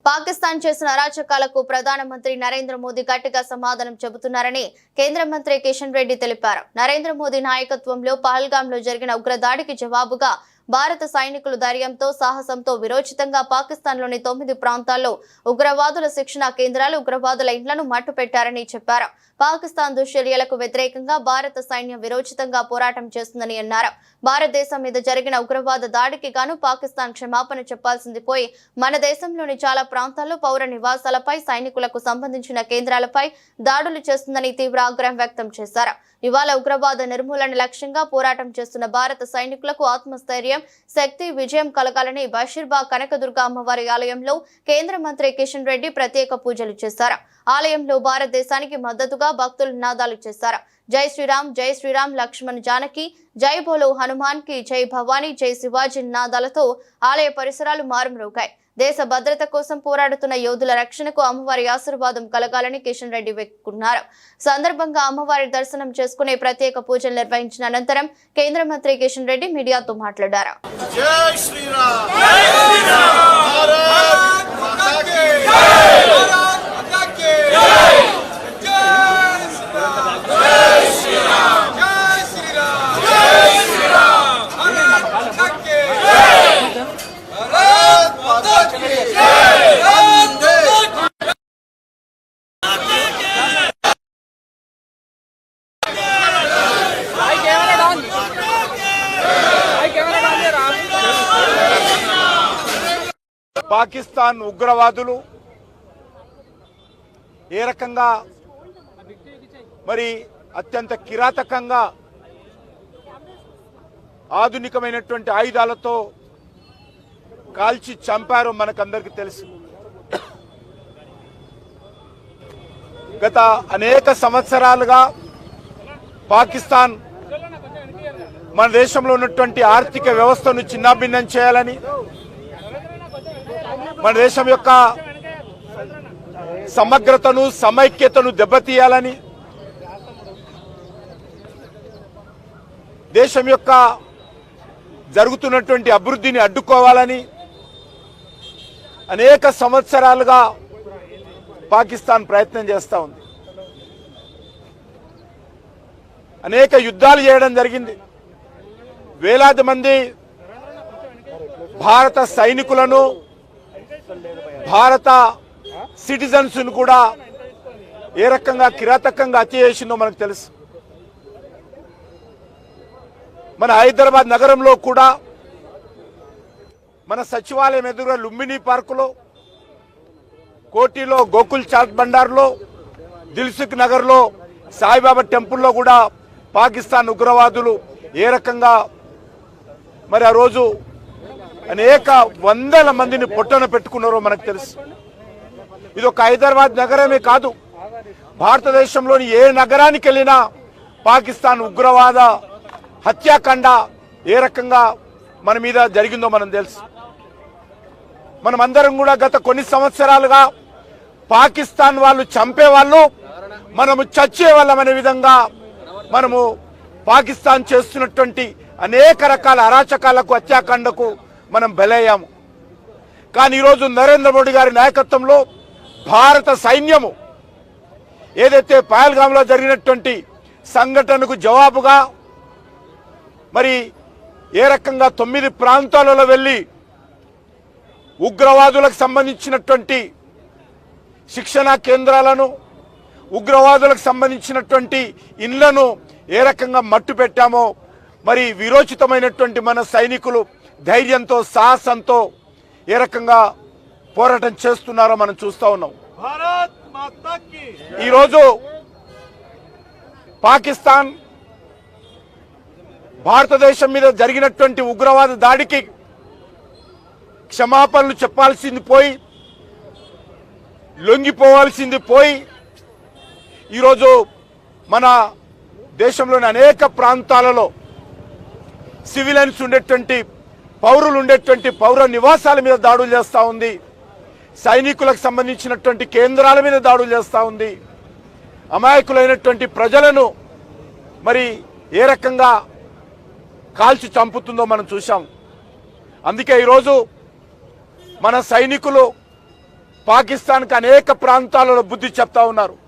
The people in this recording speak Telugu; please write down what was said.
పాకిస్తాన్ చేసిన అరాచకాలకు ప్రధానమంత్రి నరేంద్ర మోదీ గట్టిగా సమాధానం చెబుతున్నారని కేంద్ర మంత్రి కిషన్ రెడ్డి తెలిపారు. నరేంద్ర మోదీ నాయకత్వంలో పహల్గాంలో జరిగిన ఉగ్రదాడికి జవాబుగా భారత సైనికులు ధైర్యంతో సాహసంతో విరోచితంగా పాకిస్తాన్లోని 9 ప్రాంతాల్లో ఉగ్రవాదుల శిక్షణ కేంద్రాలు ఉగ్రవాదుల ఇండ్లను మట్టుపెట్టారని చెప్పారు. పాకిస్తాన్ దుశ్చర్యలకు వ్యతిరేకంగా భారత సైన్యం విరోచితంగా పోరాటం చేస్తుందని అన్నారు. భారతదేశం మీద జరిగిన ఉగ్రవాద దాడికి గాను పాకిస్తాన్ క్షమాపణ చెప్పాల్సింది పోయి మన దేశంలోని చాలా ప్రాంతాల్లో పౌర నివాసాలపై సైనికులకు సంబంధించిన కేంద్రాలపై దాడులు చేస్తుందని తీవ్ర ఆగ్రహం వ్యక్తం చేశారు. ఇవాళ ఉగ్రవాద నిర్మూలన లక్ష్యంగా పోరాటం చేస్తున్న భారత సైనికులకు ఆత్మస్థైర్యం, శక్తి, విజయం కలగాలని బషీర్బాగ్ కనకదుర్గ అమ్మవారి ఆలయంలో కేంద్ర మంత్రి కిషన్ రెడ్డి ప్రత్యేక పూజలు చేశారు. ఆలయంలో భారతదేశానికి మద్దతుగా భక్తులు నినాదాలు చేశారు. జై శ్రీరామ్, లక్ష్మణ్ జానకి, జై బోలో హనుమాన్ కి, జై భవానీ, జై శివాజీ నినాదాలతో ఆలయ పరిసరాలు మారుమ్రోగాయి. దేశ భద్రత కోసం పోరాడుతున్న యోధుల రక్షణకు అమ్మవారి ఆశీర్వాదం కలగాలని కిషన్ రెడ్డి వేడుకున్నారు. సందర్భంగా అమ్మవారి దర్శనం చేసుకునే ప్రత్యేక పూజలు నిర్వహించిన అనంతరం కేంద్ర మంత్రి కిషన్ రెడ్డి మీడియాతో మాట్లాడారు. జై శ్రీరామ్, జై శ్రీరామ్, భారత్ మాతా కీ జై, భారత్ మాతా కీ జై, జై శ్రీరామ్, జై శ్రీరామ్, జై శ్రీరామ్, జై శ్రీరామ్, భారత్ మాతా కీ జై, భారత్ మాతా కీ జై, వందే పాకిస్తాన్ ఉగ్రవాదులు ఏ రకంగా మరి అత్యంత కిరాతకంగా ఆధునికమైనటువంటి ఆయుధాలతో కాల్చి చంపారో మనకందరికీ తెలుసు. గత అనేక సంవత్సరాలుగా పాకిస్తాన్ మన దేశంలో ఉన్నటువంటి ఆర్థిక వ్యవస్థను చిన్నాభిన్నం చేయాలని, మన దేశం యొక్క సమగ్రతను, సమైక్యతను దెబ్బతీయాలని, దేశం యొక్క జరుగుతున్నటువంటి అభివృద్ధిని అడ్డుకోవాలని అనేక సంవత్సరాలుగా పాకిస్తాన్ ప్రయత్నం చేస్తూ ఉంది. అనేక యుద్ధాలు చేయడం జరిగింది. వేలాది మంది భారత సైనికులను, భారత సిటిజన్స్ ను కూడా ఏ రకంగా కిరాతకంగా హత్య చేసిందో మనకు తెలుసు. మన హైదరాబాద్ నగరంలో కూడా మన సచివాలయం ఎదురుగా లుంబిని పార్కులో, కోటిలో, గోకుల్ చాట్ బండార్లో, దిల్సుఖ్ నగర్లో, సాయిబాబా టెంపుల్లో కూడా పాకిస్తాన్ ఉగ్రవాదులు ఏ రకంగా మరి ఆ రోజు అనేక వందల మందిని పొట్టన పెట్టుకున్నారో మనకు తెలుసు. ఇది ఒక హైదరాబాద్ నగరమే కాదు, భారతదేశంలోని ఏ నగరానికి వెళ్ళినా పాకిస్తాన్ ఉగ్రవాద హత్యాకాండ ఏ రకంగా మన మీద జరిగిందో మనం తెలుసు. మనమందరం కూడా గత కొన్ని సంవత్సరాలుగా పాకిస్తాన్ వాళ్ళు చంపేవాళ్ళు, మనము చచ్చేవాళ్ళం అనే విధంగా మనము పాకిస్తాన్ చేస్తున్నటువంటి అనేక రకాల అరాచకాలకు, హత్యాకాండకు మనం బలయ్యాము. కానీ ఈరోజు నరేంద్ర మోడీ గారి నాయకత్వంలో భారత సైన్యము ఏదైతే పహల్గాంలో జరిగినటువంటి సంఘటనకు జవాబుగా మరి ఏ రకంగా 9 ప్రాంతాలలో వెళ్లి ఉగ్రవాదులకు సంబంధించినటువంటి శిక్షణా కేంద్రాలను, ఉగ్రవాదులకు సంబంధించినటువంటి ఇండ్లను ఏ రకంగా మట్టు పెట్టామో, మరి విరోచితమైనటువంటి మన సైనికులు ధైర్యంతో, సాహసంతో ఏ రకంగా పోరాటం చేస్తున్నారో మనం చూస్తా ఉన్నాం. ఈరోజు పాకిస్తాన్ భారతదేశం మీద జరిగినటువంటి ఉగ్రవాద దాడికి క్షమాపణలు చెప్పాల్సింది పోయి, లొంగిపోవాల్సింది పోయి, ఈరోజు మన దేశంలోని అనేక ప్రాంతాలలో సివిలియన్స్ ఉండేటువంటి, పౌరులు ఉండేటువంటి పౌర నివాసాల మీద దాడులు చేస్తూ ఉంది. సైనికులకు సంబంధించినటువంటి కేంద్రాల మీద దాడులు చేస్తూ ఉంది. అమాయకులైనటువంటి ప్రజలను మరి ఏ రకంగా కాల్చి చంపుతుందో మనం చూసాం. అందుకే ఈరోజు మన సైనికులు పాకిస్తాన్కి అనేక ప్రాంతాలలో బుద్ధి చెప్తా ఉన్నారు.